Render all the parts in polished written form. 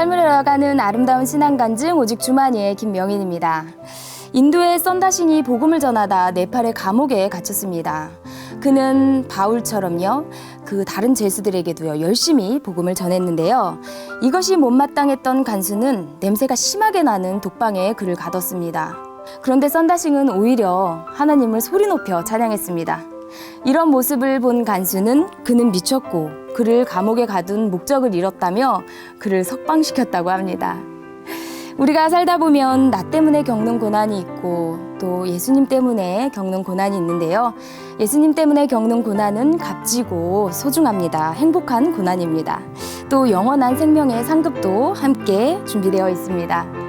삶을 알아가는 아름다운 신앙 간증 오직 주만이의 김명인입니다. 인도의 썬다싱이 복음을 전하다 네팔의 감옥에 갇혔습니다. 그는 바울처럼요, 그 다른 죄수들에게도요 열심히 복음을 전했는데요. 이것이 못마땅했던 간수는 냄새가 심하게 나는 독방에 그를 가뒀습니다. 그런데 썬다싱은 오히려 하나님을 소리 높여 찬양했습니다. 이런 모습을 본 간수는 그는 미쳤고 그를 감옥에 가둔 목적을 잃었다며 그를 석방시켰다고 합니다. 우리가 살다 보면 나 때문에 겪는 고난이 있고 또 예수님 때문에 겪는 고난이 있는데요. 예수님 때문에 겪는 고난은 값지고 소중합니다. 행복한 고난입니다. 또 영원한 생명의 상급도 함께 준비되어 있습니다.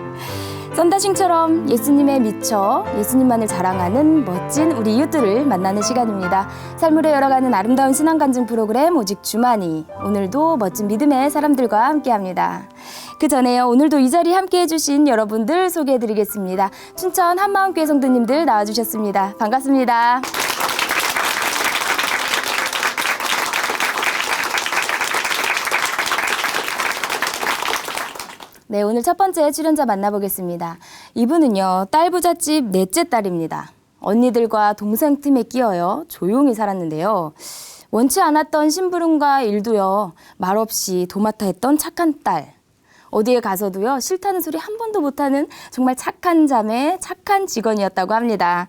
썬다싱처럼 예수님에 미쳐 예수님만을 자랑하는 멋진 우리 이웃들을 만나는 시간입니다. 삶으로 열어가는 아름다운 신앙 간증 프로그램 오직 주만이, 오늘도 멋진 믿음의 사람들과 함께합니다. 그 전에요, 오늘도 이 자리에 함께해 주신 여러분들 소개해드리겠습니다. 춘천 한마음교회 성도님들 나와주셨습니다. 반갑습니다. 네, 오늘 첫 번째 출연자 만나보겠습니다. 이분은요, 딸 부잣집 넷째 딸입니다. 언니들과 동생 틈에 끼어요 조용히 살았는데요. 원치 않았던 심부름과 일도요 말없이 도맡아 했던 착한 딸. 어디에 가서도요 싫다는 소리 한 번도 못하는 정말 착한 자매, 착한 직원이었다고 합니다.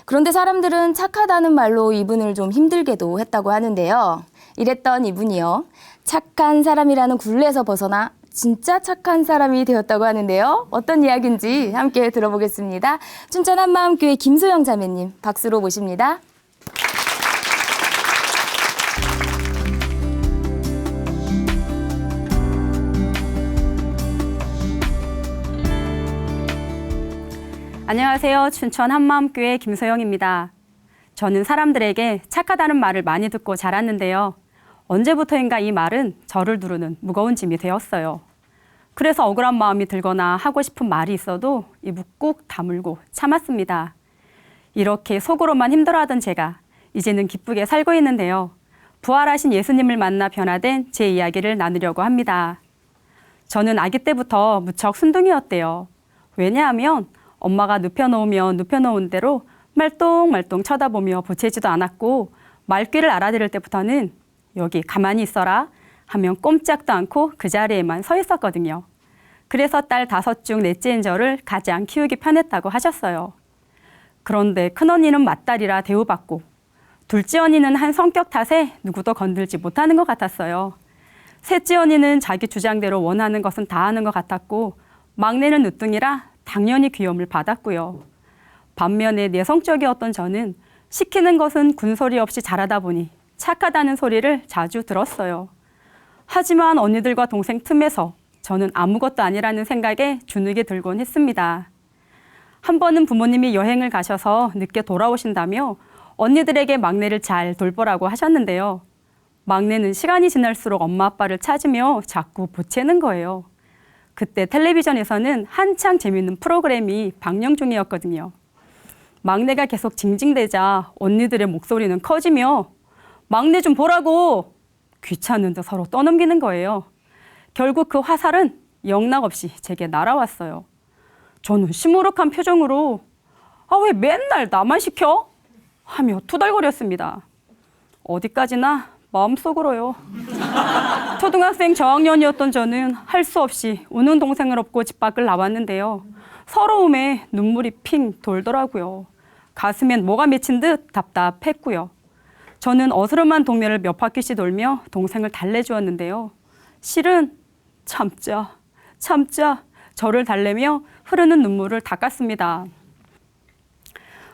그런데 사람들은 착하다는 말로 이분을 좀 힘들게도 했다고 하는데요. 이랬던 이분이요, 착한 사람이라는 굴레에서 벗어나 진짜 착한 사람이 되었다고 하는데요. 어떤 이야기인지 함께 들어보겠습니다. 춘천 한마음교회 김소영 자매님 박수로 모십니다. 안녕하세요. 춘천 한마음교회 김소영입니다. 저는 사람들에게 착하다는 말을 많이 듣고 자랐는데요. 언제부터인가 이 말은 저를 두르는 무거운 짐이 되었어요. 그래서 억울한 마음이 들거나 하고 싶은 말이 있어도 입을 꾹 다물고 참았습니다. 이렇게 속으로만 힘들어하던 제가 이제는 기쁘게 살고 있는데요. 부활하신 예수님을 만나 변화된 제 이야기를 나누려고 합니다. 저는 아기 때부터 무척 순둥이였대요. 왜냐하면 엄마가 눕혀놓으면 눕혀놓은 대로 말똥말똥 쳐다보며 보채지도 않았고, 말귀를 알아들을 때부터는 여기 가만히 있어라 하면 꼼짝도 않고 그 자리에만 서 있었거든요. 그래서 딸 5 중 넷째인 저를 가장 키우기 편했다고 하셨어요. 그런데 큰언니는 맏딸이라 대우받고, 둘째 언니는 한 성격 탓에 누구도 건들지 못하는 것 같았어요. 셋째 언니는 자기 주장대로 원하는 것은 다 하는 것 같았고, 막내는 늦둥이라 당연히 귀여움을 받았고요. 반면에 내성적이었던 저는 시키는 것은 군소리 없이 잘하다 보니 착하다는 소리를 자주 들었어요. 하지만 언니들과 동생 틈에서 저는 아무것도 아니라는 생각에 주눅이 들곤 했습니다. 한 번은 부모님이 여행을 가셔서 늦게 돌아오신다며 언니들에게 막내를 잘 돌보라고 하셨는데요. 막내는 시간이 지날수록 엄마 아빠를 찾으며 자꾸 보채는 거예요. 그때 텔레비전에서는 한창 재밌는 프로그램이 방영 중이었거든요. 막내가 계속 징징대자 언니들의 목소리는 커지며 막내 좀 보라고 귀찮은데 서로 떠넘기는 거예요. 결국 그 화살은 영락없이 제게 날아왔어요. 저는 시무룩한 표정으로 왜 맨날 나만 시켜? 하며 투덜거렸습니다. 어디까지나 마음속으로요. 초등학생 저학년이었던 저는 할 수 없이 우는 동생을 업고 집 밖을 나왔는데요. 서러움에 눈물이 핑 돌더라고요. 가슴엔 뭐가 맺힌 듯 답답했고요. 저는 어스름한 동네를 몇 바퀴씩 돌며 동생을 달래주었는데요. 실은 참자 저를 달래며 흐르는 눈물을 닦았습니다.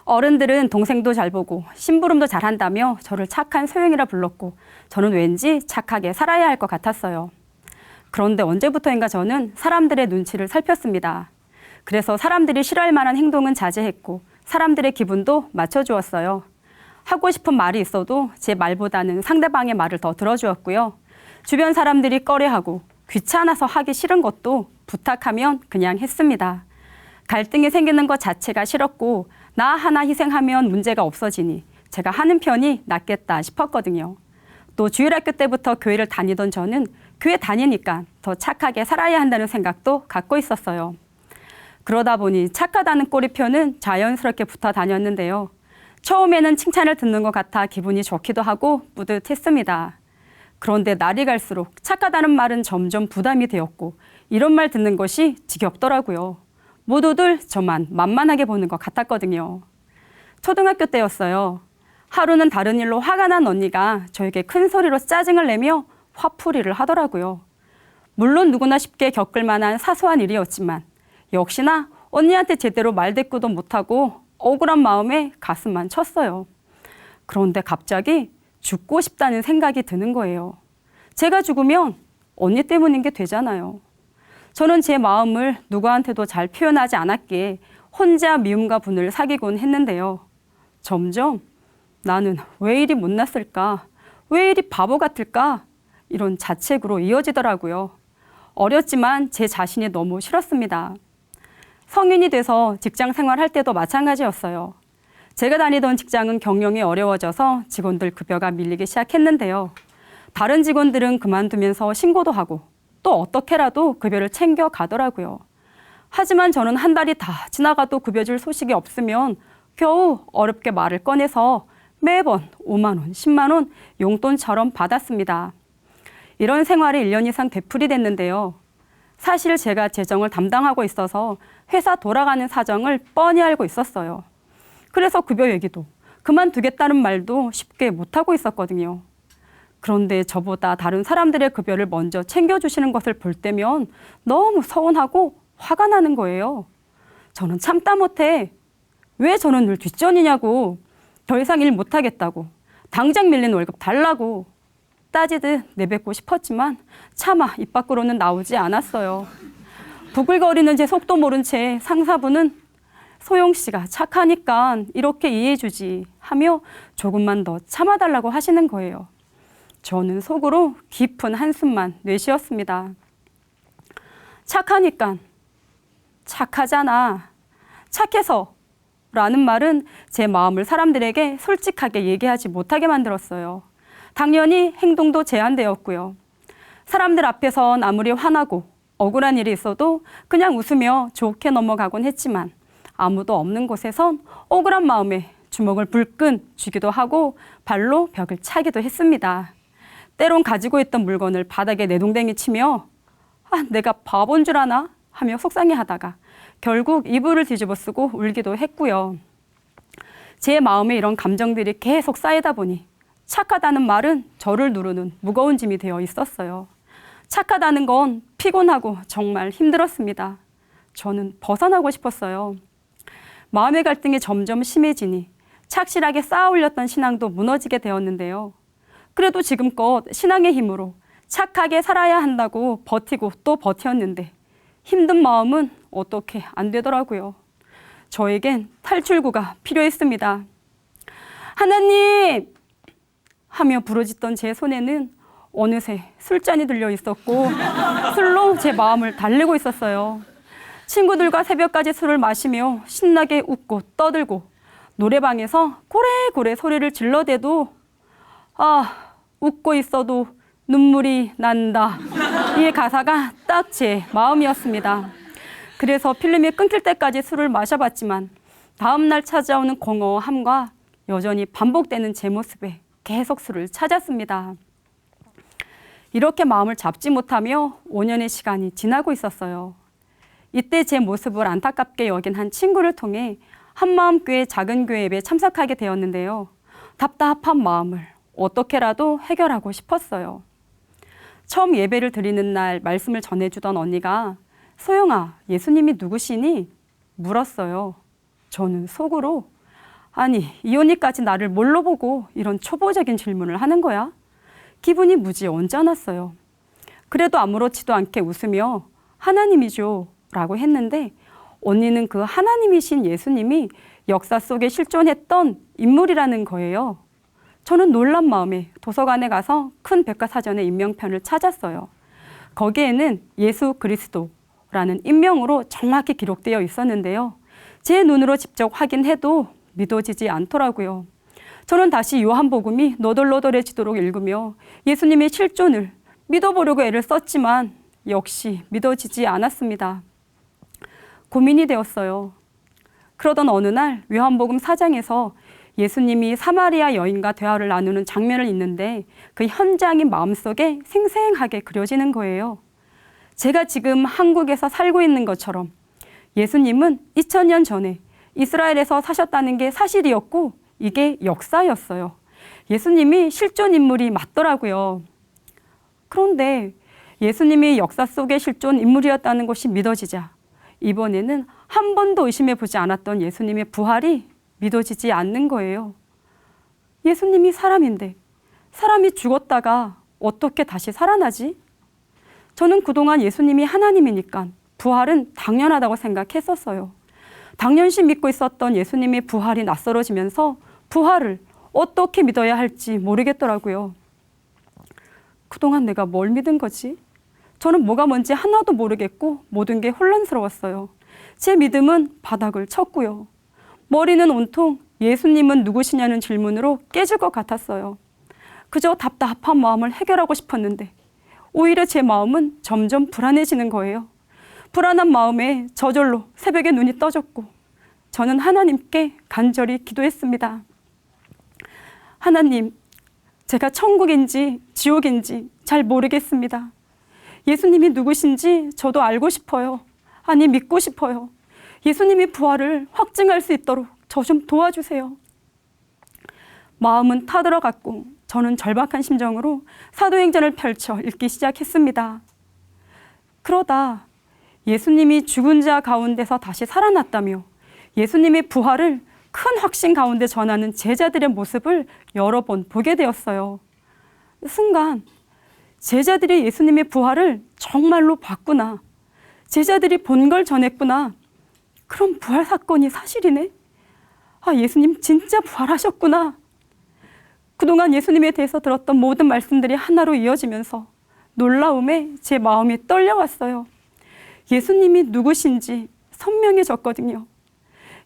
어른들은 동생도 잘 보고 심부름도 잘한다며 저를 착한 소영이라 불렀고, 저는 왠지 착하게 살아야 할 것 같았어요. 그런데 언제부터인가 저는 사람들의 눈치를 살폈습니다. 그래서 사람들이 싫어할 만한 행동은 자제했고 사람들의 기분도 맞춰주었어요. 하고 싶은 말이 있어도 제 말보다는 상대방의 말을 더 들어주었고요. 주변 사람들이 꺼려하고 귀찮아서 하기 싫은 것도 부탁하면 그냥 했습니다. 갈등이 생기는 것 자체가 싫었고 나 하나 희생하면 문제가 없어지니 제가 하는 편이 낫겠다 싶었거든요. 또 주일학교 때부터 교회를 다니던 저는 교회 다니니까 더 착하게 살아야 한다는 생각도 갖고 있었어요. 그러다 보니 착하다는 꼬리표는 자연스럽게 붙어 다녔는데요. 처음에는 칭찬을 듣는 것 같아 기분이 좋기도 하고 뿌듯했습니다. 그런데 날이 갈수록 착하다는 말은 점점 부담이 되었고 이런 말 듣는 것이 지겹더라고요. 모두들 저만 만만하게 보는 것 같았거든요. 초등학교 때였어요. 하루는 다른 일로 화가 난 언니가 저에게 큰 소리로 짜증을 내며 화풀이를 하더라고요. 물론 누구나 쉽게 겪을 만한 사소한 일이었지만 역시나 언니한테 제대로 말대꾸도 못하고 억울한 마음에 가슴만 쳤어요. 그런데 갑자기 죽고 싶다는 생각이 드는 거예요. 제가 죽으면 언니 때문인 게 되잖아요. 저는 제 마음을 누구한테도 잘 표현하지 않았기에 혼자 미움과 분을 사귀곤 했는데요. 점점 나는 왜 이리 못났을까? 왜 이리 바보 같을까? 이런 자책으로 이어지더라고요. 어렸지만 제 자신이 너무 싫었습니다. 성인이 돼서 직장 생활할 때도 마찬가지였어요. 제가 다니던 직장은 경영이 어려워져서 직원들 급여가 밀리기 시작했는데요. 다른 직원들은 그만두면서 신고도 하고 또 어떻게라도 급여를 챙겨 가더라고요. 하지만 저는 한 달이 다 지나가도 급여 줄 소식이 없으면 겨우 어렵게 말을 꺼내서 매번 5만 원, 10만 원 용돈처럼 받았습니다. 이런 생활이 1년 이상 되풀이 됐는데요. 사실 제가 재정을 담당하고 있어서 회사 돌아가는 사정을 뻔히 알고 있었어요. 그래서 급여 얘기도 그만두겠다는 말도 쉽게 못하고 있었거든요. 그런데 저보다 다른 사람들의 급여를 먼저 챙겨주시는 것을 볼 때면 너무 서운하고 화가 나는 거예요. 저는 참다 못해 왜 저는 늘 뒷전이냐고, 더 이상 일 못하겠다고, 당장 밀린 월급 달라고 따지듯 내뱉고 싶었지만 차마 입 밖으로는 나오지 않았어요. 부글거리는 제 속도 모른 채 상사분은 소영 씨가 착하니까 이렇게 이해해주지 하며 조금만 더 참아달라고 하시는 거예요. 저는 속으로 깊은 한숨만 내쉬었습니다. 착하니까, 착하잖아, 착해서 라는 말은 제 마음을 사람들에게 솔직하게 얘기하지 못하게 만들었어요. 당연히 행동도 제한되었고요. 사람들 앞에선 아무리 화나고 억울한 일이 있어도 그냥 웃으며 좋게 넘어가곤 했지만 아무도 없는 곳에선 억울한 마음에 주먹을 불끈 쥐기도 하고 발로 벽을 차기도 했습니다. 때론 가지고 있던 물건을 바닥에 내동댕이 치며 내가 바본 줄 아나? 하며 속상해하다가 결국 이불을 뒤집어 쓰고 울기도 했고요. 제 마음에 이런 감정들이 계속 쌓이다 보니 착하다는 말은 저를 누르는 무거운 짐이 되어 있었어요. 착하다는 건 피곤하고 정말 힘들었습니다. 저는 벗어나고 싶었어요. 마음의 갈등이 점점 심해지니 착실하게 쌓아 올렸던 신앙도 무너지게 되었는데요. 그래도 지금껏 신앙의 힘으로 착하게 살아야 한다고 버티고 또 버텼는데 힘든 마음은 어떻게 안 되더라고요. 저에겐 탈출구가 필요했습니다. 하나님! 하며 부르짖던 제 손에는 어느새 술잔이 들려 있었고 술로 제 마음을 달래고 있었어요. 친구들과 새벽까지 술을 마시며 신나게 웃고 떠들고 노래방에서 고래고래 소리를 질러대도 웃고 있어도 눈물이 난다. 이 가사가 딱 제 마음이었습니다. 그래서 필름이 끊길 때까지 술을 마셔봤지만 다음날 찾아오는 공허함과 여전히 반복되는 제 모습에 계속 술을 찾았습니다. 이렇게 마음을 잡지 못하며 5년의 시간이 지나고 있었어요. 이때 제 모습을 안타깝게 여긴 한 친구를 통해 한마음교회 작은 교회 예배에 참석하게 되었는데요. 답답한 마음을 어떻게라도 해결하고 싶었어요. 처음 예배를 드리는 날 말씀을 전해주던 언니가 소영아, 예수님이 누구시니? 물었어요. 저는 속으로 아니, 이 언니까지 나를 뭘로 보고 이런 초보적인 질문을 하는 거야? 기분이 무지 언짢았어요. 그래도 아무렇지도 않게 웃으며 하나님이죠 라고 했는데 언니는 그 하나님이신 예수님이 역사 속에 실존했던 인물이라는 거예요. 저는 놀란 마음에 도서관에 가서 큰 백과사전의 인명편을 찾았어요. 거기에는 예수 그리스도라는 인명으로 정확히 기록되어 있었는데요. 제 눈으로 직접 확인해도 믿어지지 않더라고요. 저는 다시 요한복음이 너덜너덜해지도록 읽으며 예수님의 실존을 믿어보려고 애를 썼지만 역시 믿어지지 않았습니다. 고민이 되었어요. 그러던 어느 날 요한복음 4장에서 예수님이 사마리아 여인과 대화를 나누는 장면을 읽는데 그 현장이 마음속에 생생하게 그려지는 거예요. 제가 지금 한국에서 살고 있는 것처럼 예수님은 2000년 전에 이스라엘에서 사셨다는 게 사실이었고 이게 역사였어요. 예수님이 실존 인물이 맞더라고요. 그런데 예수님이 역사 속의 실존 인물이었다는 것이 믿어지자 이번에는 한 번도 의심해 보지 않았던 예수님의 부활이 믿어지지 않는 거예요. 예수님이 사람인데 사람이 죽었다가 어떻게 다시 살아나지? 저는 그동안 예수님이 하나님이니까 부활은 당연하다고 생각했었어요. 당연시 믿고 있었던 예수님의 부활이 낯설어지면서 부활을 어떻게 믿어야 할지 모르겠더라고요. 그동안 내가 뭘 믿은 거지? 저는 뭐가 뭔지 하나도 모르겠고 모든 게 혼란스러웠어요. 제 믿음은 바닥을 쳤고요. 머리는 온통 예수님은 누구시냐는 질문으로 깨질 것 같았어요. 그저 답답한 마음을 해결하고 싶었는데 오히려 제 마음은 점점 불안해지는 거예요. 불안한 마음에 저절로 새벽에 눈이 떠졌고 저는 하나님께 간절히 기도했습니다. 하나님, 제가 천국인지 지옥인지 잘 모르겠습니다. 예수님이 누구신지 저도 알고 싶어요. 아니, 믿고 싶어요. 예수님이 부활을 확증할 수 있도록 저 좀 도와주세요. 마음은 타들어갔고 저는 절박한 심정으로 사도행전을 펼쳐 읽기 시작했습니다. 그러다 예수님이 죽은 자 가운데서 다시 살아났다며 예수님의 부활을 큰 확신 가운데 전하는 제자들의 모습을 여러 번 보게 되었어요. 순간 제자들이 예수님의 부활을 정말로 봤구나. 제자들이 본 걸 전했구나. 그럼 부활 사건이 사실이네. 아, 예수님 진짜 부활하셨구나. 그동안 예수님에 대해서 들었던 모든 말씀들이 하나로 이어지면서 놀라움에 제 마음이 떨려왔어요. 예수님이 누구신지 선명해졌거든요.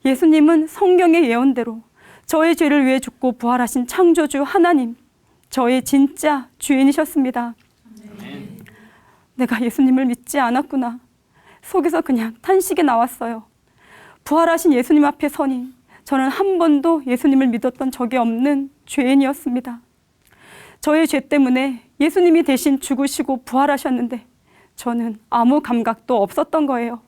예수님은 성경의 예언대로 저의 죄를 위해 죽고 부활하신 창조주 하나님, 저의 진짜 주인이셨습니다. 내가 예수님을 믿지 않았구나. 속에서 그냥 탄식이 나왔어요. 부활하신 예수님 앞에 서니 저는 한 번도 예수님을 믿었던 적이 없는 죄인이었습니다. 저의 죄 때문에 예수님이 대신 죽으시고 부활하셨는데 저는 아무 감각도 없었던 거예요.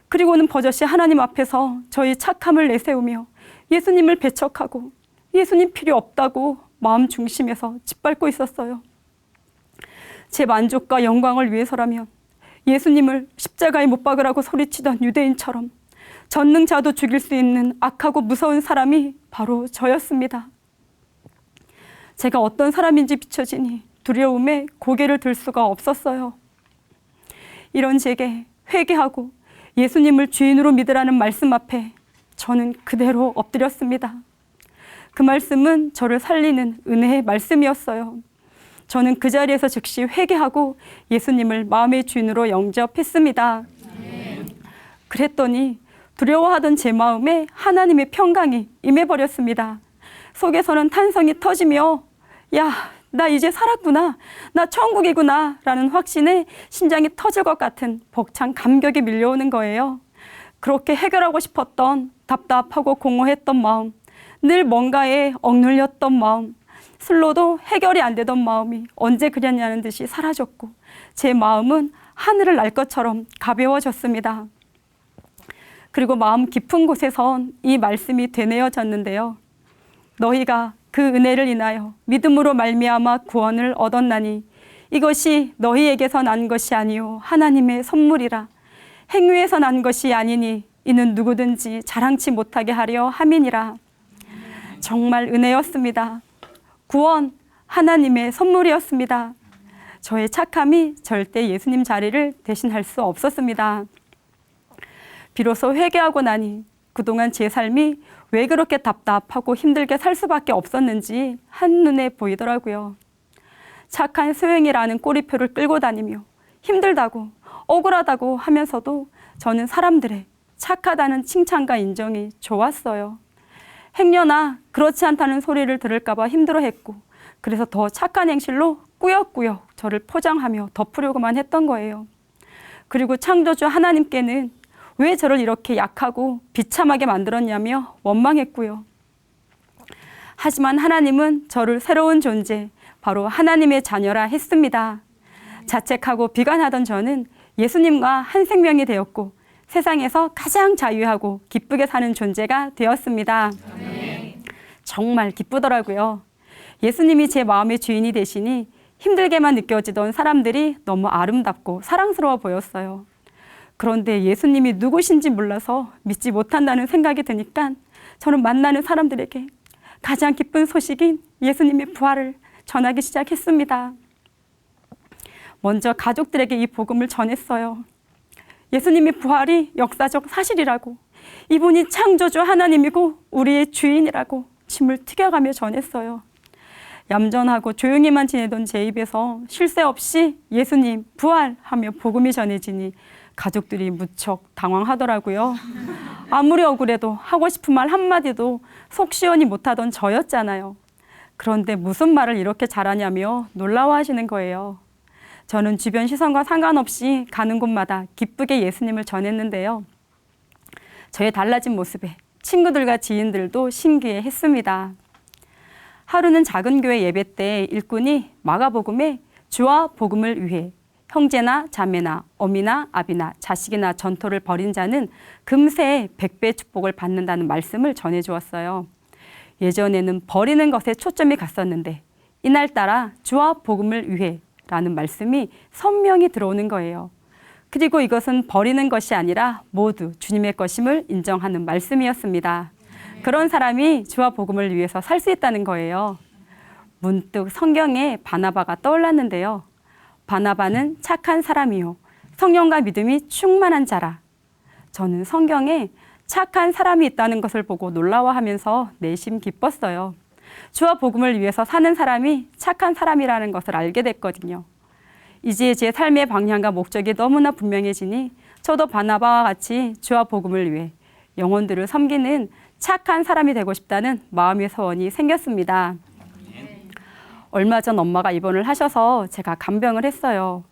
그리고는 버젓이 하나님 앞에서 저의 착함을 내세우며 예수님을 배척하고 예수님 필요 없다고 마음 중심에서 짓밟고 있었어요. 제 만족과 영광을 위해서라면 예수님을 십자가에 못 박으라고 소리치던 유대인처럼 전능자도 죽일 수 있는 악하고 무서운 사람이 바로 저였습니다. 제가 어떤 사람인지 비춰지니 두려움에 고개를 들 수가 없었어요. 이런 제게 회개하고 예수님을 주인으로 믿으라는 말씀 앞에 저는 그대로 엎드렸습니다. 그 말씀은 저를 살리는 은혜의 말씀이었어요. 저는 그 자리에서 즉시 회개하고 예수님을 마음의 주인으로 영접했습니다. 그랬더니 두려워하던 제 마음에 하나님의 평강이 임해버렸습니다. 속에서는 탄성이 터지며 야, 나 이제 살았구나, 나 천국이구나 라는 확신에 심장이 터질 것 같은 벅찬 감격이 밀려오는 거예요. 그렇게 해결하고 싶었던 답답하고 공허했던 마음, 늘 뭔가에 억눌렸던 마음, 슬로도 해결이 안 되던 마음이 언제 그랬냐는 듯이 사라졌고 제 마음은 하늘을 날 것처럼 가벼워졌습니다. 그리고 마음 깊은 곳에선 이 말씀이 되뇌어졌는데요. 너희가 그 은혜를 인하여 믿음으로 말미암아 구원을 얻었나니 이것이 너희에게서 난 것이 아니요 하나님의 선물이라. 행위에서 난 것이 아니니 이는 누구든지 자랑치 못하게 하려 함이니라. 정말 은혜였습니다. 구원 하나님의 선물이었습니다. 저의 착함이 절대 예수님 자리를 대신할 수 없었습니다. 비로소 회개하고 나니 그동안 제 삶이 왜 그렇게 답답하고 힘들게 살 수밖에 없었는지 한눈에 보이더라고요. 착한 소영이라는 꼬리표를 끌고 다니며 힘들다고 억울하다고 하면서도 저는 사람들의 착하다는 칭찬과 인정이 좋았어요. 행여나 그렇지 않다는 소리를 들을까 봐 힘들어했고 그래서 더 착한 행실로 꾸역꾸역 저를 포장하며 덮으려고만 했던 거예요. 그리고 창조주 하나님께는 왜 저를 이렇게 약하고 비참하게 만들었냐며 원망했고요. 하지만 하나님은 저를 새로운 존재, 바로 하나님의 자녀라 했습니다. 자책하고 비관하던 저는 예수님과 한 생명이 되었고 세상에서 가장 자유하고 기쁘게 사는 존재가 되었습니다. 정말 기쁘더라고요. 예수님이 제 마음의 주인이 되시니 힘들게만 느껴지던 사람들이 너무 아름답고 사랑스러워 보였어요. 그런데 예수님이 누구신지 몰라서 믿지 못한다는 생각이 드니까 저는 만나는 사람들에게 가장 기쁜 소식인 예수님의 부활을 전하기 시작했습니다. 먼저 가족들에게 이 복음을 전했어요. 예수님의 부활이 역사적 사실이라고, 이분이 창조주 하나님이고 우리의 주인이라고 침을 튀겨가며 전했어요. 얌전하고 조용히만 지내던 제 입에서 쉴 새 없이 예수님 부활하며 복음이 전해지니 가족들이 무척 당황하더라고요. 아무리 억울해도 하고 싶은 말 한마디도 속 시원히 못하던 저였잖아요. 그런데 무슨 말을 이렇게 잘하냐며 놀라워하시는 거예요. 저는 주변 시선과 상관없이 가는 곳마다 기쁘게 예수님을 전했는데요. 저의 달라진 모습에 친구들과 지인들도 신기해했습니다. 하루는 작은 교회 예배 때 일꾼이 마가복음에 주와 복음을 위해 형제나 자매나 어미나 아비나 자식이나 전토를 벌인 자는 금세 100배 축복을 받는다는 말씀을 전해주었어요. 예전에는 버리는 것에 초점이 갔었는데 이날따라 주와 복음을 위해 라는 말씀이 선명히 들어오는 거예요. 그리고 이것은 버리는 것이 아니라 모두 주님의 것임을 인정하는 말씀이었습니다. 그런 사람이 주와 복음을 위해서 살 수 있다는 거예요. 문득 성경에 바나바가 떠올랐는데요. 바나바는 착한 사람이요 성령과 믿음이 충만한 자라. 저는 성경에 착한 사람이 있다는 것을 보고 놀라워하면서 내심 기뻤어요. 주와 복음을 위해서 사는 사람이 착한 사람이라는 것을 알게 됐거든요. 이제 제 삶의 방향과 목적이 너무나 분명해지니 저도 바나바와 같이 주와 복음을 위해 영혼들을 섬기는 착한 사람이 되고 싶다는 마음의 소원이 생겼습니다. 얼마 전 엄마가 입원을 하셔서 제가 간병을 했어요.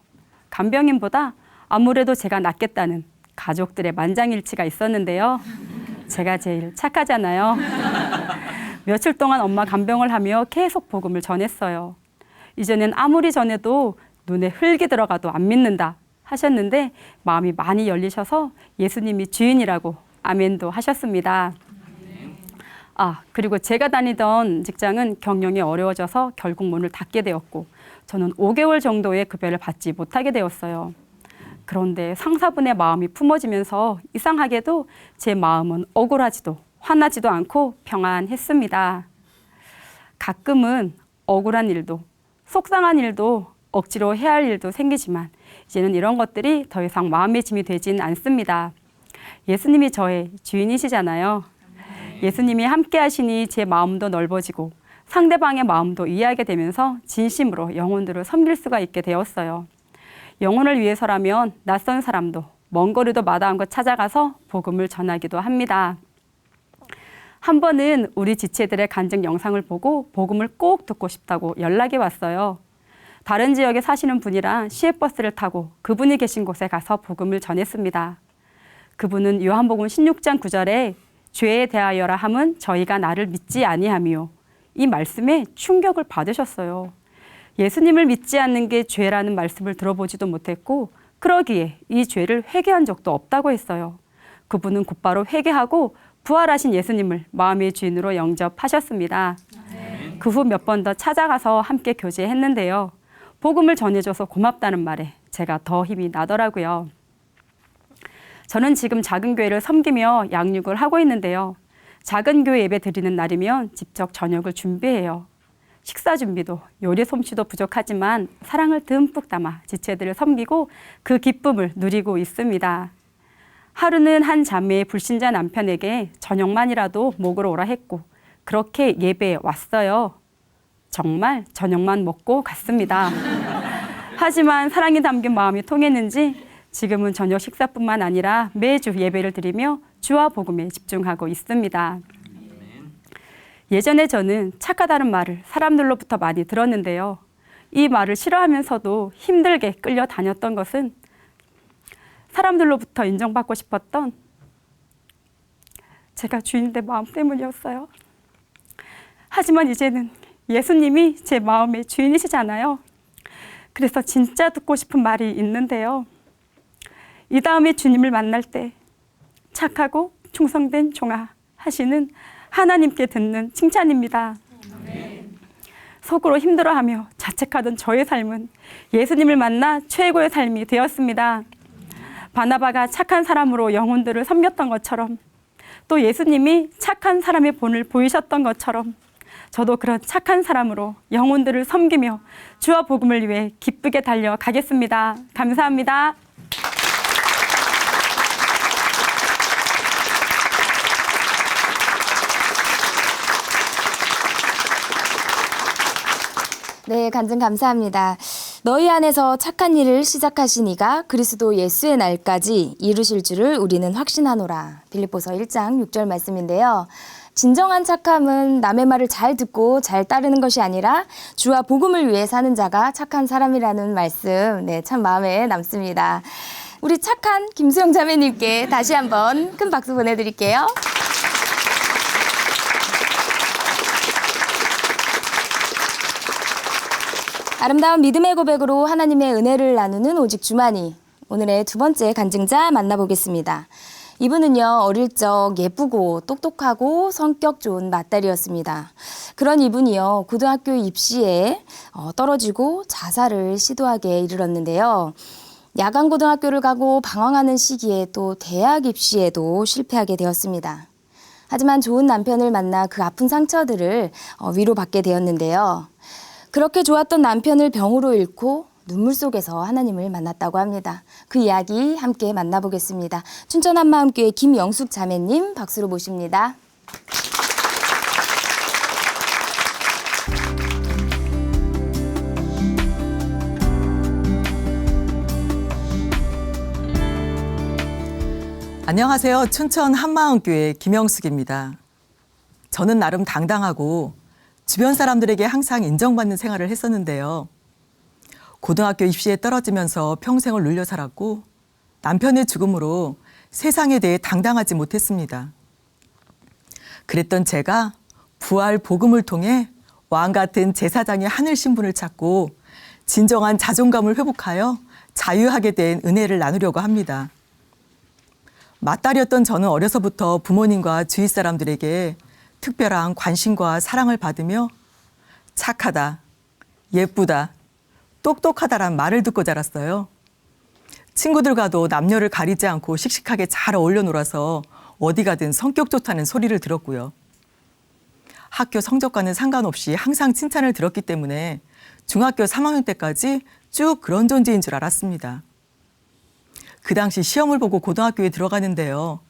간병인보다 아무래도 제가 낫겠다는 가족들의 만장일치가 있었는데요. 제가 제일 착하잖아요. 며칠 동안 엄마 간병을 하며 계속 복음을 전했어요. 이제는 아무리 전해도 눈에 흙이 들어가도 안 믿는다 하셨는데 마음이 많이 열리셔서 예수님이 주인이라고 아멘도 하셨습니다. 그리고 제가 다니던 직장은 경영이 어려워져서 결국 문을 닫게 되었고 저는 5개월 정도의 급여를 받지 못하게 되었어요. 그런데 상사분의 마음이 품어지면서 이상하게도 제 마음은 억울하지도 화나지도 않고 평안했습니다. 가끔은 억울한 일도 속상한 일도 억지로 해야 할 일도 생기지만 이제는 이런 것들이 더 이상 마음의 짐이 되진 않습니다. 예수님이 저의 주인이시잖아요. 예수님이 함께 하시니 제 마음도 넓어지고 상대방의 마음도 이해하게 되면서 진심으로 영혼들을 섬길 수가 있게 되었어요. 영혼을 위해서라면 낯선 사람도 먼 거리도 마다한곳 찾아가서 복음을 전하기도 합니다. 한 번은 우리 지체들의 간증 영상을 보고 복음을 꼭 듣고 싶다고 연락이 왔어요. 다른 지역에 사시는 분이라 시외버스를 타고 그분이 계신 곳에 가서 복음을 전했습니다. 그분은 요한복음 16장 9절에 죄에 대하여라 함은 저희가 나를 믿지 아니하며 이 말씀에 충격을 받으셨어요. 예수님을 믿지 않는 게 죄라는 말씀을 들어보지도 못했고 그러기에 이 죄를 회개한 적도 없다고 했어요. 그분은 곧바로 회개하고 부활하신 예수님을 마음의 주인으로 영접하셨습니다. 그 후 몇 번 더 찾아가서 함께 교제했는데요. 복음을 전해줘서 고맙다는 말에 제가 더 힘이 나더라고요. 저는 지금 작은 교회를 섬기며 양육을 하고 있는데요. 작은 교회 예배 드리는 날이면 직접 저녁을 준비해요. 식사 준비도 요리 솜씨도 부족하지만 사랑을 듬뿍 담아 지체들을 섬기고 그 기쁨을 누리고 있습니다. 하루는 한 자매의 불신자 남편에게 저녁만이라도 먹으러 오라 했고 그렇게 예배에 왔어요. 정말 저녁만 먹고 갔습니다. 하지만 사랑이 담긴 마음이 통했는지 지금은 저녁 식사뿐만 아니라 매주 예배를 드리며 주와 복음에 집중하고 있습니다. 예전에 저는 착하다는 말을 사람들로부터 많이 들었는데요. 이 말을 싫어하면서도 힘들게 끌려다녔던 것은 사람들로부터 인정받고 싶었던 제가 주인의 마음 때문이었어요. 하지만 이제는 예수님이 제 마음의 주인이시잖아요. 그래서 진짜 듣고 싶은 말이 있는데요. 이 다음에 주님을 만날 때 착하고 충성된 종아 하시는 하나님께 듣는 칭찬입니다. 속으로 힘들어하며 자책하던 저의 삶은 예수님을 만나 최고의 삶이 되었습니다. 바나바가 착한 사람으로 영혼들을 섬겼던 것처럼 또 예수님이 착한 사람의 본을 보이셨던 것처럼 저도 그런 착한 사람으로 영혼들을 섬기며 주와 복음을 위해 기쁘게 달려가겠습니다. 감사합니다. 네, 간증 감사합니다. 너희 안에서 착한 일을 시작하신 이가 그리스도 예수의 날까지 이루실 줄을 우리는 확신하노라. 빌립보서 1장 6절 말씀인데요. 진정한 착함은 남의 말을 잘 듣고 잘 따르는 것이 아니라 주와 복음을 위해 사는 자가 착한 사람이라는 말씀, 네, 참 마음에 남습니다. 우리 착한 김수영 자매님께 다시 한번 큰 박수 보내드릴게요. 아름다운 믿음의 고백으로 하나님의 은혜를 나누는 오직 주만이, 오늘의 두 번째 간증자 만나보겠습니다. 이분은요, 어릴 적 예쁘고 똑똑하고 성격 좋은 맏딸이었습니다. 그런 이분이요, 고등학교 입시에 떨어지고 자살을 시도하게 이르렀는데요. 야간 고등학교를 가고 방황하는 시기에 또 대학 입시에도 실패하게 되었습니다. 하지만 좋은 남편을 만나 그 아픈 상처들을 위로받게 되었는데요. 그렇게 좋았던 남편을 병으로 잃고 눈물 속에서 하나님을 만났다고 합니다. 그 이야기 함께 만나보겠습니다. 춘천 한마음교회 김영숙 자매님 박수로 모십니다. 안녕하세요. 춘천 한마음교회 김영숙입니다. 저는 나름 당당하고 주변 사람들에게 항상 인정받는 생활을 했었는데요. 고등학교 입시에 떨어지면서 평생을 눌려 살았고 남편의 죽음으로 세상에 대해 당당하지 못했습니다. 그랬던 제가 부활 복음을 통해 왕 같은 제사장의 하늘 신분을 찾고 진정한 자존감을 회복하여 자유하게 된 은혜를 나누려고 합니다. 맏딸이었던 저는 어려서부터 부모님과 주위 사람들에게 특별한 관심과 사랑을 받으며 착하다, 예쁘다, 똑똑하다란 말을 듣고 자랐어요. 친구들과도 남녀를 가리지 않고 씩씩하게 잘 어울려 놀아서 어디 가든 성격 좋다는 소리를 들었고요. 학교 성적과는 상관없이 항상 칭찬을 들었기 때문에 중학교 3학년 때까지 쭉 그런 존재인 줄 알았습니다. 그 당시 시험을 보고 고등학교에 들어가는데요.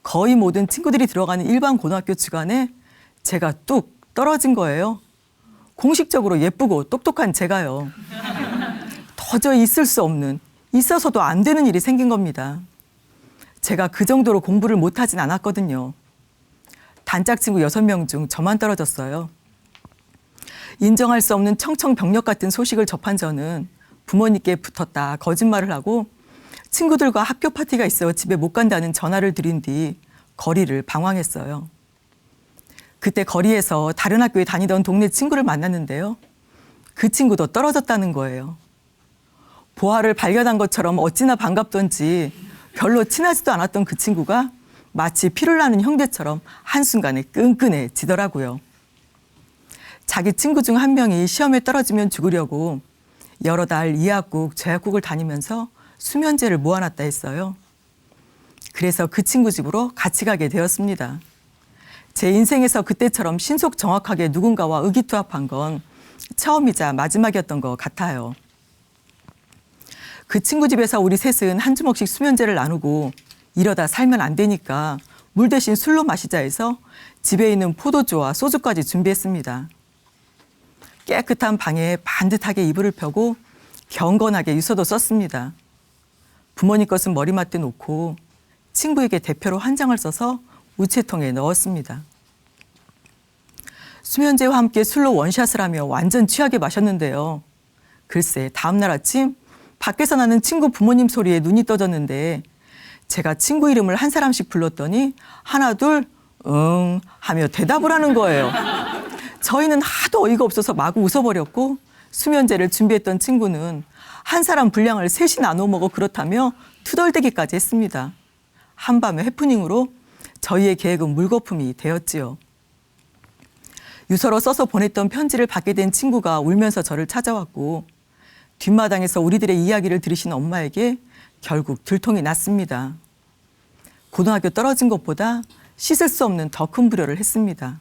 거의 모든 친구들이 들어가는 일반 고등학교 주간에 제가 뚝 떨어진 거예요. 공식적으로 예쁘고 똑똑한 제가요. 도저히 있을 수 없는, 있어서도 안 되는 일이 생긴 겁니다. 제가 그 정도로 공부를 못하진 않았거든요. 단짝 친구 6명 중 저만 떨어졌어요. 인정할 수 없는 청천벽력 같은 소식을 접한 저는 부모님께 붙었다 거짓말을 하고 친구들과 학교 파티가 있어 집에 못 간다는 전화를 드린 뒤 거리를 방황했어요. 그때 거리에서 다른 학교에 다니던 동네 친구를 만났는데요. 그 친구도 떨어졌다는 거예요. 보아를 발견한 것처럼 어찌나 반갑던지 별로 친하지도 않았던 그 친구가 마치 피를 나는 형제처럼 한순간에 끈끈해지더라고요. 자기 친구 중 한 명이 시험에 떨어지면 죽으려고 여러 달 이학국, 재학국을 다니면서 수면제를 모아놨다 했어요. 그래서 그 친구 집으로 같이 가게 되었습니다. 제 인생에서 그때처럼 신속 정확하게 누군가와 의기투합한 건 처음이자 마지막이었던 것 같아요. 그 친구 집에서 우리 셋은 한 주먹씩 수면제를 나누고 이러다 살면 안 되니까 물 대신 술로 마시자 해서 집에 있는 포도주와 소주까지 준비했습니다. 깨끗한 방에 반듯하게 이불을 펴고 경건하게 유서도 썼습니다. 부모님 것은 머리맡에 놓고 친구에게 대표로 한 장을 써서 우체통에 넣었습니다. 수면제와 함께 술로 원샷을 하며 완전 취하게 마셨는데요. 글쎄 다음날 아침 밖에서 나는 친구 부모님 소리에 눈이 떠졌는데 제가 친구 이름을 한 사람씩 불렀더니 하나 둘 응 하며 대답을 하는 거예요. 저희는 하도 어이가 없어서 마구 웃어버렸고 수면제를 준비했던 친구는 한 사람 분량을 셋이 나눠 먹어 그렇다며 투덜대기까지 했습니다. 한밤의 해프닝으로 저희의 계획은 물거품이 되었지요. 유서로 써서 보냈던 편지를 받게 된 친구가 울면서 저를 찾아왔고 뒷마당에서 우리들의 이야기를 들으신 엄마에게 결국 들통이 났습니다. 고등학교 떨어진 것보다 씻을 수 없는 더 큰 불효를 했습니다.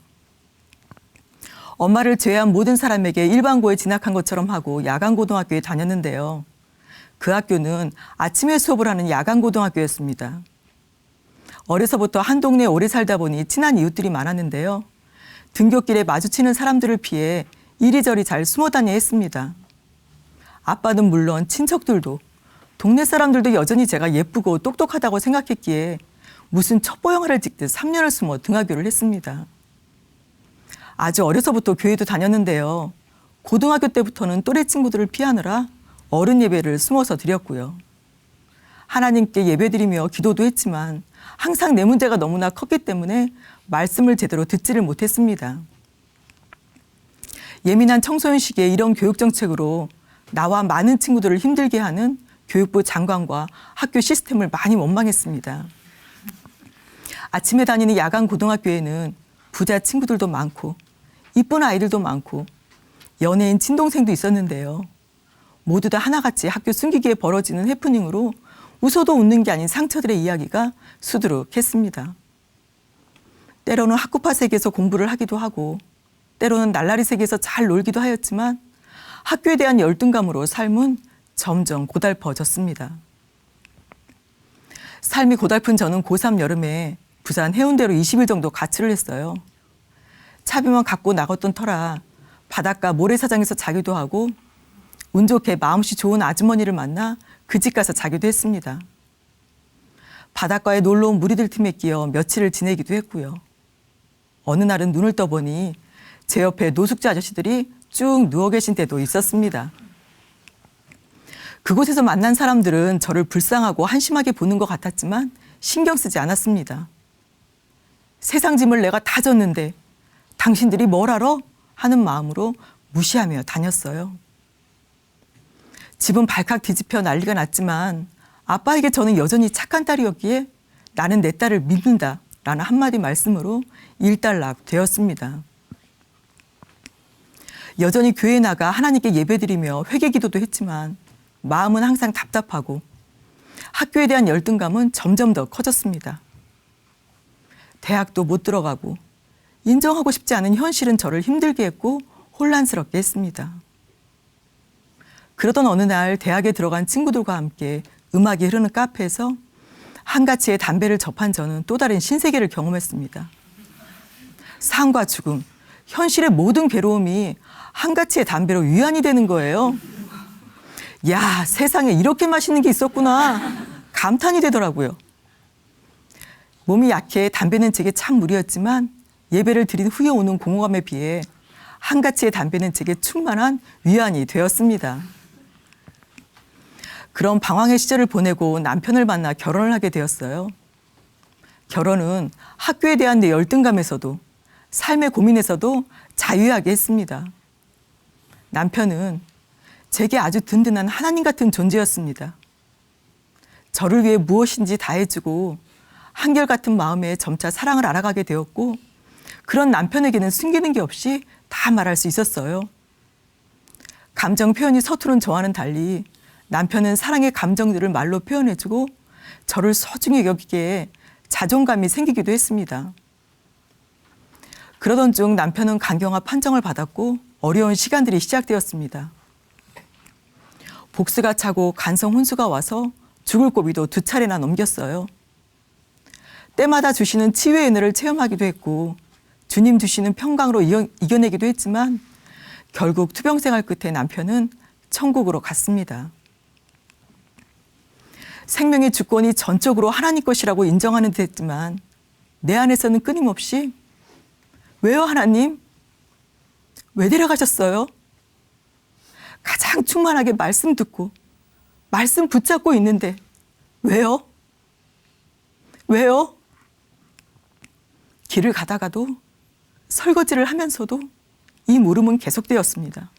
엄마를 제외한 모든 사람에게 일반고에 진학한 것처럼 하고 야간고등학교에 다녔는데요. 그 학교는 아침에 수업을 하는 야간고등학교였습니다. 어려서부터 한 동네에 오래 살다 보니 친한 이웃들이 많았는데요. 등굣길에 마주치는 사람들을 피해 이리저리 잘 숨어 다녀야 했습니다. 아빠는 물론 친척들도 동네 사람들도 여전히 제가 예쁘고 똑똑하다고 생각했기에 무슨 첩보 영화를 찍듯 3년을 숨어 등하교를 했습니다. 아주 어려서부터 교회도 다녔는데요. 고등학교 때부터는 또래 친구들을 피하느라 어른 예배를 숨어서 드렸고요. 하나님께 예배드리며 기도도 했지만 항상 내 문제가 너무나 컸기 때문에 말씀을 제대로 듣지를 못했습니다. 예민한 청소년 시기에 이런 교육 정책으로 나와 많은 친구들을 힘들게 하는 교육부 장관과 학교 시스템을 많이 원망했습니다. 아침에 다니는 야간 고등학교에는 부자 친구들도 많고 이쁜 아이들도 많고 연예인 친동생도 있었는데요. 모두 다 하나같이 학교 숨기기에 벌어지는 해프닝으로 웃어도 웃는 게 아닌 상처들의 이야기가 수두룩했습니다. 때로는 학구파 세계에서 공부를 하기도 하고 때로는 날라리 세계에서 잘 놀기도 하였지만 학교에 대한 열등감으로 삶은 점점 고달퍼졌습니다. 삶이 고달픈 저는 고3 여름에 부산 해운대로 20일 정도 가출을 했어요. 차비만 갖고 나갔던 터라 바닷가 모래사장에서 자기도 하고 운 좋게 마음씨 좋은 아주머니를 만나 그 집 가서 자기도 했습니다. 바닷가에 놀러온 무리들 팀에 끼어 며칠을 지내기도 했고요. 어느 날은 눈을 떠보니 제 옆에 노숙자 아저씨들이 쭉 누워 계신 때도 있었습니다. 그곳에서 만난 사람들은 저를 불쌍하고 한심하게 보는 것 같았지만 신경 쓰지 않았습니다. 세상 짐을 내가 다 졌는데 당신들이 뭘 알아? 하는 마음으로 무시하며 다녔어요. 집은 발칵 뒤집혀 난리가 났지만 아빠에게 저는 여전히 착한 딸이었기에 나는 내 딸을 믿는다 라는 한마디 말씀으로 일단락 되었습니다. 여전히 교회에 나가 하나님께 예배드리며 회개기도도 했지만 마음은 항상 답답하고 학교에 대한 열등감은 점점 더 커졌습니다. 대학도 못 들어가고 인정하고 싶지 않은 현실은 저를 힘들게 했고 혼란스럽게 했습니다. 그러던 어느 날 대학에 들어간 친구들과 함께 음악이 흐르는 카페에서 한가치의 담배를 접한 저는 또 다른 신세계를 경험했습니다. 삶과 죽음, 현실의 모든 괴로움이 한가치의 담배로 위안이 되는 거예요. 야, 세상에 이렇게 맛있는 게 있었구나. 감탄이 되더라고요. 몸이 약해 담배는 제게 참 무리였지만 예배를 드린 후에 오는 공허감에 비해 한가치의 담배는 제게 충만한 위안이 되었습니다. 그런 방황의 시절을 보내고 남편을 만나 결혼을 하게 되었어요. 결혼은 학교에 대한 내 열등감에서도 삶의 고민에서도 자유하게 했습니다. 남편은 제게 아주 든든한 하나님 같은 존재였습니다. 저를 위해 무엇인지 다 해주고 한결같은 마음에 점차 사랑을 알아가게 되었고 그런 남편에게는 숨기는 게 없이 다 말할 수 있었어요. 감정 표현이 서투른 저와는 달리 남편은 사랑의 감정들을 말로 표현해주고 저를 소중히 여기기에 자존감이 생기기도 했습니다. 그러던 중 남편은 간경화 판정을 받았고 어려운 시간들이 시작되었습니다. 복수가 차고 간성 혼수가 와서 죽을 고비도 2차례나 넘겼어요. 때마다 주시는 치유의 은혜를 체험하기도 했고 주님 주시는 평강으로 이겨내기도 했지만 결국 투병 생활 끝에 남편은 천국으로 갔습니다. 생명의 주권이 전적으로 하나님 것이라고 인정하는 듯 했지만 내 안에서는 끊임없이 왜요 하나님? 왜 데려가셨어요? 가장 충만하게 말씀 듣고 말씀 붙잡고 있는데 왜요? 왜요? 길을 가다가도 설거지를 하면서도 이 물음은 계속되었습니다.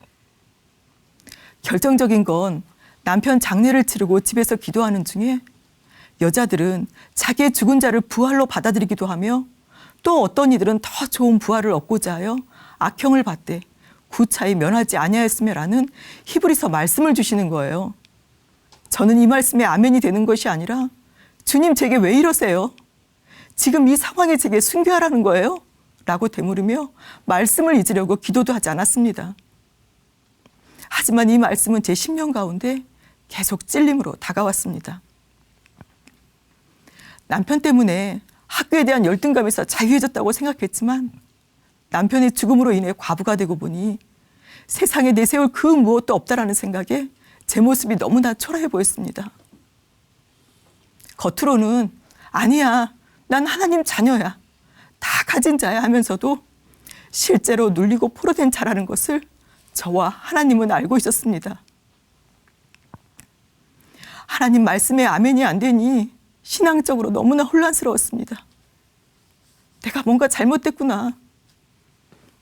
결정적인 건 남편 장례를 치르고 집에서 기도하는 중에 여자들은 자기의 죽은 자를 부활로 받아들이기도 하며 또 어떤 이들은 더 좋은 부활을 얻고자 하여 악형을 받되 구차히 면하지 아니하였으며라는 히브리서 말씀을 주시는 거예요. 저는 이 말씀에 아멘이 되는 것이 아니라 주님 제게 왜 이러세요? 지금 이 상황에 제게 순교하라는 거예요? 라고 되물으며 말씀을 잊으려고 기도도 하지 않았습니다. 하지만 이 말씀은 제 심령 가운데 계속 찔림으로 다가왔습니다. 남편 때문에 학교에 대한 열등감에서 자유해졌다고 생각했지만 남편의 죽음으로 인해 과부가 되고 보니 세상에 내세울 그 무엇도 없다라는 생각에 제 모습이 너무나 초라해 보였습니다. 겉으로는 아니야, 난 하나님 자녀야, 다 가진 자야 하면서도 실제로 눌리고 포로된 자라는 것을 저와 하나님은 알고 있었습니다. 하나님 말씀에 아멘이 안 되니 신앙적으로 너무나 혼란스러웠습니다. 내가 뭔가 잘못됐구나,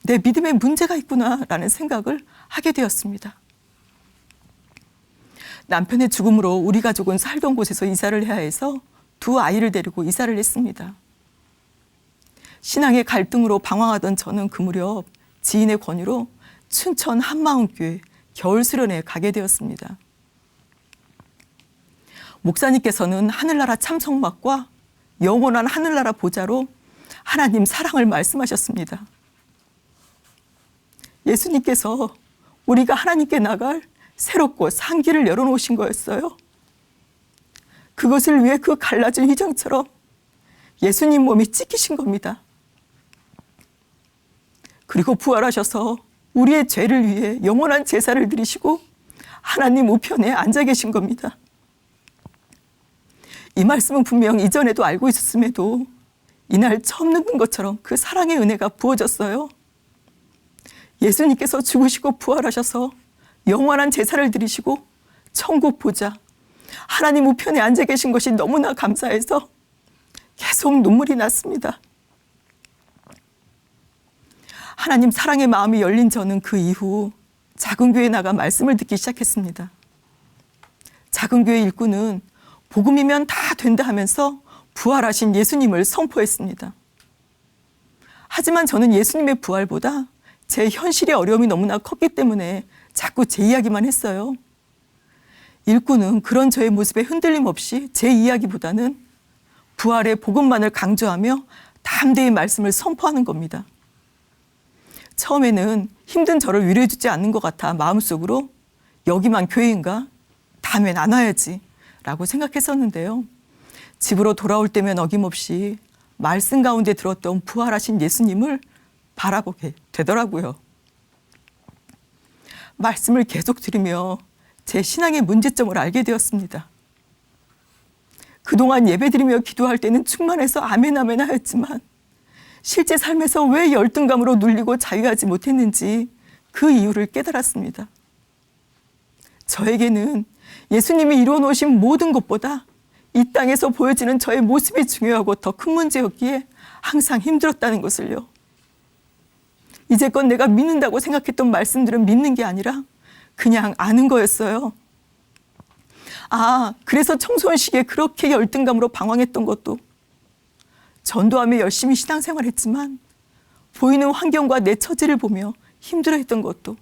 내 믿음에 문제가 있구나 라는 생각을 하게 되었습니다. 남편의 죽음으로 우리 가족은 살던 곳에서 이사를 해야 해서 두 아이를 데리고 이사를 했습니다. 신앙의 갈등으로 방황하던 저는 그 무렵 지인의 권유로 춘천 한마음교회 겨울 수련회에 가게 되었습니다. 목사님께서는 하늘나라 참석막과 영원한 하늘나라 보좌로 하나님 사랑을 말씀하셨습니다. 예수님께서 우리가 하나님께 나갈 새롭고 산 길을 열어놓으신 거였어요. 그것을 위해 그 갈라진 휘장처럼 예수님 몸이 찢기신 겁니다. 그리고 부활하셔서 우리의 죄를 위해 영원한 제사를 드리시고 하나님 우편에 앉아 계신 겁니다. 이 말씀은 분명 이전에도 알고 있었음에도 이날 처음 듣는 것처럼 그 사랑의 은혜가 부어졌어요. 예수님께서 죽으시고 부활하셔서 영원한 제사를 드리시고 천국 보좌 하나님 우편에 앉아 계신 것이 너무나 감사해서 계속 눈물이 났습니다. 하나님 사랑의 마음이 열린 저는 그 이후 작은 교회에 나가 말씀을 듣기 시작했습니다. 작은 교회 일꾼은 복음이면 다 된다 하면서 부활하신 예수님을 선포했습니다. 하지만 저는 예수님의 부활보다 제 현실의 어려움이 너무나 컸기 때문에 자꾸 제 이야기만 했어요. 일꾼은 그런 저의 모습에 흔들림 없이 제 이야기보다는 부활의 복음만을 강조하며 담대히 말씀을 선포하는 겁니다. 처음에는 힘든 저를 위로해 주지 않는 것 같아 마음속으로 여기만 교회인가? 다음엔 안 와야지 라고 생각했었는데요. 집으로 돌아올 때면 어김없이 말씀 가운데 들었던 부활하신 예수님을 바라보게 되더라고요. 말씀을 계속 들으며 제 신앙의 문제점을 알게 되었습니다. 그동안 예배드리며 기도할 때는 충만해서 아멘 아멘 하였지만 실제 삶에서 왜 열등감으로 눌리고 자유하지 못했는지 그 이유를 깨달았습니다. 저에게는 예수님이 이루어 놓으신 모든 것보다 이 땅에서 보여지는 저의 모습이 중요하고 더 큰 문제였기에 항상 힘들었다는 것을요. 이제껏 내가 믿는다고 생각했던 말씀들은 믿는 게 아니라 그냥 아는 거였어요. 아, 그래서 청소년 시기에 그렇게 열등감으로 방황했던 것도, 전도하며 열심히 신앙생활했지만 보이는 환경과 내 처지를 보며 힘들어했던 것도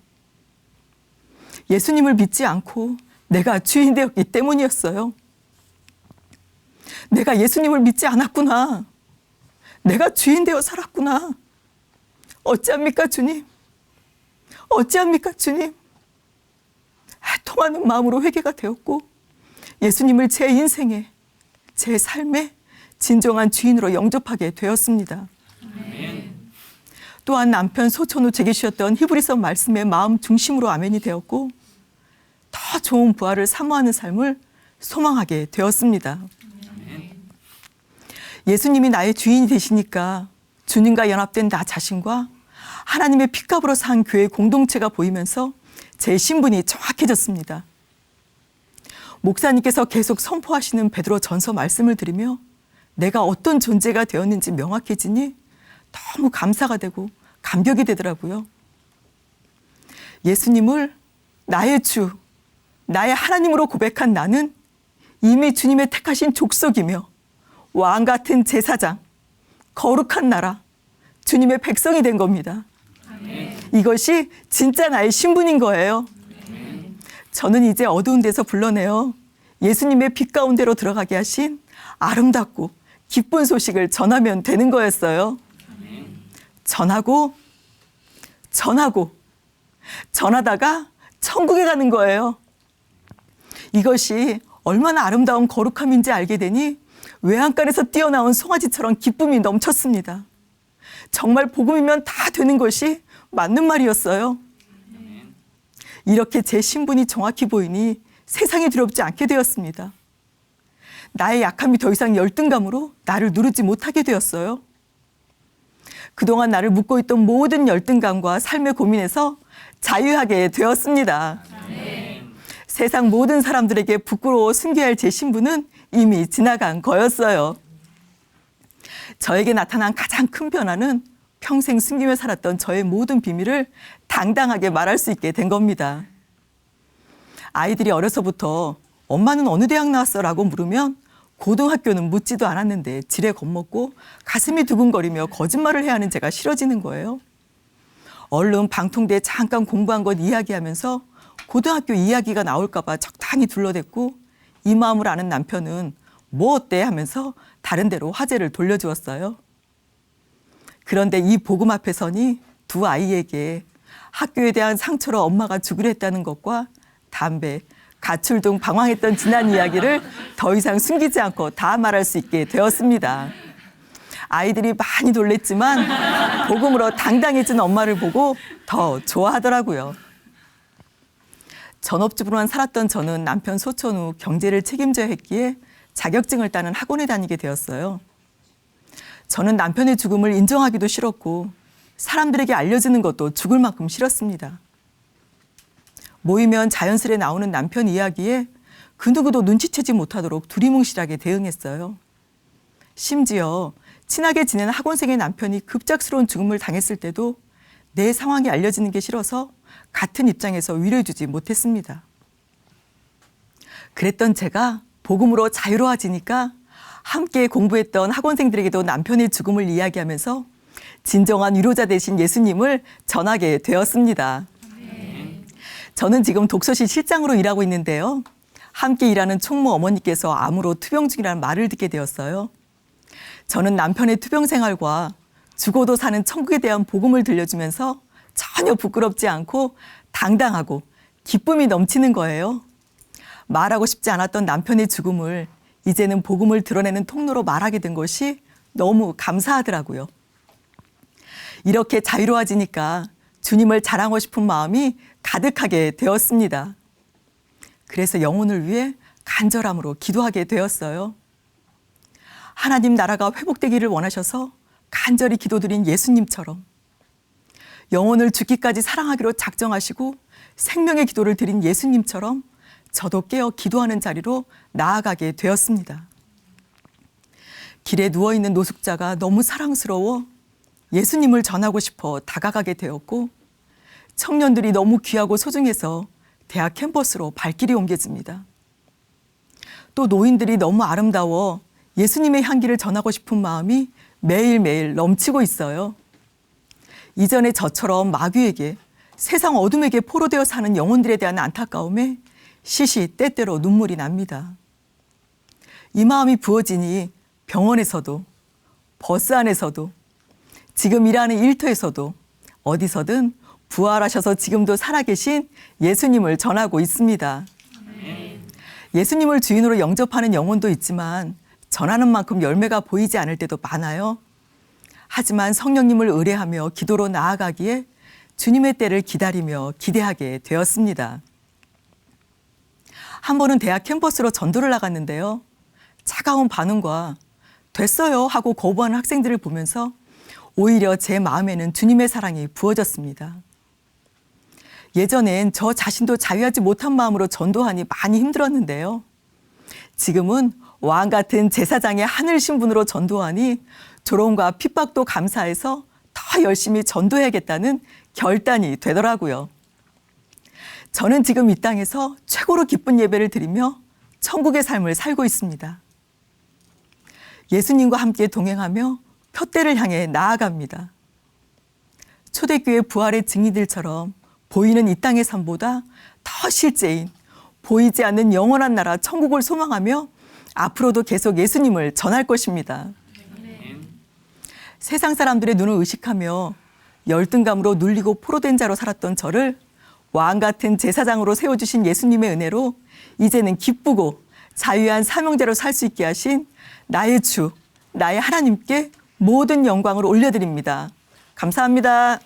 예수님을 믿지 않고 내가 주인 되었기 때문이었어요. 내가 예수님을 믿지 않았구나. 내가 주인 되어 살았구나. 어찌합니까 주님? 어찌합니까 주님? 통하는 마음으로 회개가 되었고 예수님을 제 인생에, 제 삶에 진정한 주인으로 영접하게 되었습니다. 아멘. 또한 남편 소천 후 제게 주셨던 히브리서 말씀의 마음 중심으로 아멘이 되었고 더 좋은 부활을 사모하는 삶을 소망하게 되었습니다. 아멘. 예수님이 나의 주인이 되시니까 주님과 연합된 나 자신과 하나님의 핏값으로 산 교회 공동체가 보이면서 제 신분이 정확해졌습니다. 목사님께서 계속 선포하시는 베드로 전서 말씀을 들으며 내가 어떤 존재가 되었는지 명확해지니 너무 감사가 되고 감격이 되더라고요. 예수님을 나의 주, 나의 하나님으로 고백한 나는 이미 주님의 택하신 족속이며 왕 같은 제사장, 거룩한 나라, 주님의 백성이 된 겁니다. 이것이 진짜 나의 신분인 거예요. 저는 이제 어두운 데서 불러내어 예수님의 빛 가운데로 들어가게 하신 아름답고 기쁜 소식을 전하면 되는 거였어요. 전하다가 천국에 가는 거예요. 이것이 얼마나 아름다운 거룩함인지 알게 되니 외양간에서 뛰어나온 송아지처럼 기쁨이 넘쳤습니다. 정말 복음이면 다 되는 것이 맞는 말이었어요. 이렇게 제 신분이 정확히 보이니 세상이 두렵지 않게 되었습니다. 나의 약함이 더 이상 열등감으로 나를 누르지 못하게 되었어요. 그동안 나를 묶고 있던 모든 열등감과 삶의 고민에서 자유하게 되었습니다. 세상 모든 사람들에게 부끄러워 숨겨야 할 제 신분은 이미 지나간 거였어요. 저에게 나타난 가장 큰 변화는 평생 숨기며 살았던 저의 모든 비밀을 당당하게 말할 수 있게 된 겁니다. 아이들이 어려서부터 엄마는 어느 대학 나왔어? 라고 물으면 고등학교는 묻지도 않았는데 지레 겁먹고 가슴이 두근거리며 거짓말을 해야 하는 제가 싫어지는 거예요. 얼른 방통대에 잠깐 공부한 것 이야기하면서 고등학교 이야기가 나올까 봐 적당히 둘러댔고 이 마음을 아는 남편은 뭐 어때 하면서 다른 데로 화제를 돌려주었어요. 그런데 이 복음 앞에 서니 두 아이에게 학교에 대한 상처로 엄마가 죽으려 했다는 것과 담배, 가출 등 방황했던 지난 이야기를 더 이상 숨기지 않고 다 말할 수 있게 되었습니다. 아이들이 많이 놀랬지만 복음으로 당당해진 엄마를 보고 더 좋아하더라고요. 전업주부로만 살았던 저는 남편 소천 후 경제를 책임져야 했기에 자격증을 따는 학원에 다니게 되었어요. 저는 남편의 죽음을 인정하기도 싫었고 사람들에게 알려지는 것도 죽을 만큼 싫었습니다. 모이면 자연스레 나오는 남편 이야기에 그 누구도 눈치채지 못하도록 두리뭉실하게 대응했어요. 심지어 친하게 지내는 학원생의 남편이 급작스러운 죽음을 당했을 때도 내 상황이 알려지는 게 싫어서 같은 입장에서 위로해주지 못했습니다. 그랬던 제가 복음으로 자유로워지니까 함께 공부했던 학원생들에게도 남편의 죽음을 이야기하면서 진정한 위로자 되신 예수님을 전하게 되었습니다. 저는 지금 독서실 실장으로 일하고 있는데요. 함께 일하는 총무 어머니께서 암으로 투병 중이라는 말을 듣게 되었어요. 저는 남편의 투병 생활과 죽어도 사는 천국에 대한 복음을 들려주면서 전혀 부끄럽지 않고 당당하고 기쁨이 넘치는 거예요. 말하고 싶지 않았던 남편의 죽음을 이제는 복음을 드러내는 통로로 말하게 된 것이 너무 감사하더라고요. 이렇게 자유로워지니까 주님을 자랑하고 싶은 마음이 가득하게 되었습니다. 그래서 영혼을 위해 간절함으로 기도하게 되었어요. 하나님 나라가 회복되기를 원하셔서 간절히 기도드린 예수님처럼 영혼을 죽기까지 사랑하기로 작정하시고 생명의 기도를 드린 예수님처럼 저도 깨어 기도하는 자리로 나아가게 되었습니다. 길에 누워있는 노숙자가 너무 사랑스러워 예수님을 전하고 싶어 다가가게 되었고 청년들이 너무 귀하고 소중해서 대학 캠퍼스로 발길이 옮겨집니다. 또 노인들이 너무 아름다워 예수님의 향기를 전하고 싶은 마음이 매일매일 넘치고 있어요. 이전에 저처럼 마귀에게 세상 어둠에게 포로되어 사는 영혼들에 대한 안타까움에 시시때때로 눈물이 납니다. 이 마음이 부어지니 병원에서도 버스 안에서도 지금 일하는 일터에서도 어디서든 부활하셔서 지금도 살아계신 예수님을 전하고 있습니다. 예수님을 주인으로 영접하는 영혼도 있지만 전하는 만큼 열매가 보이지 않을 때도 많아요. 하지만 성령님을 의뢰하며 기도로 나아가기에 주님의 때를 기다리며 기대하게 되었습니다. 한 번은 대학 캠퍼스로 전도를 나갔는데요. 차가운 반응과 됐어요 하고 거부하는 학생들을 보면서 오히려 제 마음에는 주님의 사랑이 부어졌습니다. 예전엔 저 자신도 자유하지 못한 마음으로 전도하니 많이 힘들었는데요. 지금은 왕 같은 제사장의 하늘 신분으로 전도하니 조롱과 핍박도 감사해서 더 열심히 전도해야겠다는 결단이 되더라고요. 저는 지금 이 땅에서 최고로 기쁜 예배를 드리며 천국의 삶을 살고 있습니다. 예수님과 함께 동행하며 표대를 향해 나아갑니다. 초대교회 부활의 증인들처럼 보이는 이 땅의 삶보다 더 실제인 보이지 않는 영원한 나라 천국을 소망하며 앞으로도 계속 예수님을 전할 것입니다. 세상 사람들의 눈을 의식하며 열등감으로 눌리고 포로된 자로 살았던 저를 왕 같은 제사장으로 세워주신 예수님의 은혜로 이제는 기쁘고 자유한 사명자로 살 수 있게 하신 나의 주, 나의 하나님께 모든 영광을 올려드립니다. 감사합니다.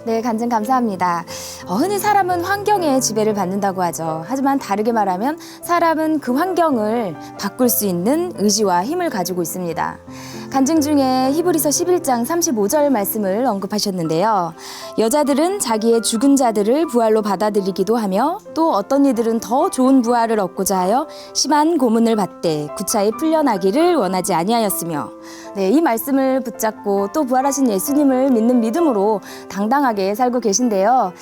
네, 간증 감사합니다. 흔히 사람은 환경에 지배를 받는다고 하죠. 하지만 다르게 말하면 사람은 그 환경을 바꿀 수 있는 의지와 힘을 가지고 있습니다. 간증 중에 히브리서 11장 35절 말씀을 언급하셨는데요. 여자들은 자기의 죽은 자들을 부활로 받아들이기도 하며 또 어떤 이들은 더 좋은 부활을 얻고자 하여 심한 고문을 받되 구차히 풀려나기를 원하지 아니하였으며, 네, 이 말씀을 붙잡고 또 부활하신 예수님을 믿는 믿음으로 당당하게 살고 계신데요.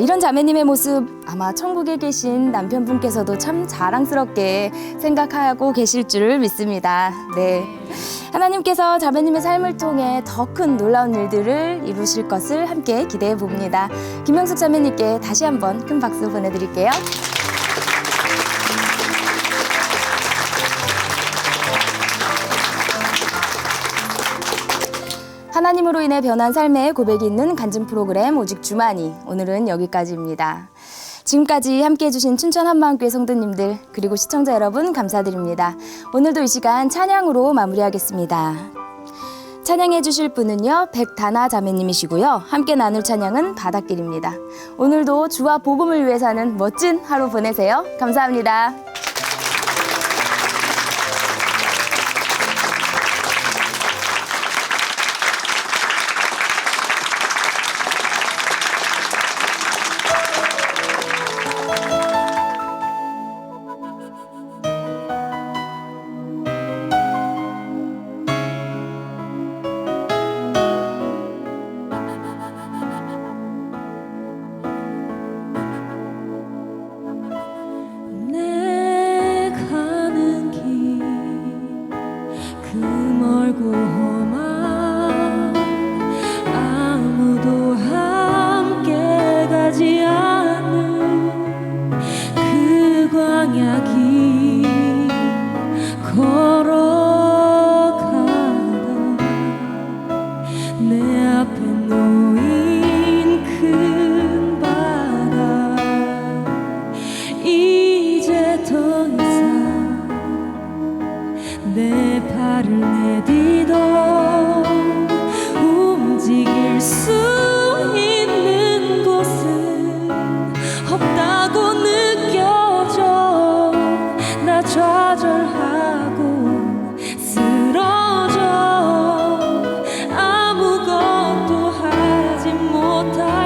이런 자매님의 모습 아마 천국에 계신 남편분께서도 참 자랑스럽게 생각하고 계실 줄 믿습니다. 네. 하나님께서 자매님의 삶을 통해 더 큰 놀라운 일들을 이루실 것을 함께 기대해 봅니다. 김명숙 자매님께 다시 한번 큰 박수 보내드릴게요. 하나님으로 인해 변한 삶의 고백이 있는 간증 프로그램 오직 주만이, 오늘은 여기까지입니다. 지금까지 함께해 주신 춘천 한마음교회 성도님들 그리고 시청자 여러분 감사드립니다. 오늘도 이 시간 찬양으로 마무리하겠습니다. 찬양해 주실 분은요 백다나 자매님이시고요. 함께 나눌 찬양은 바닷길입니다. 오늘도 주와 복음을 위해 사는 멋진 하루 보내세요. 감사합니다. 아무것도 하지 못하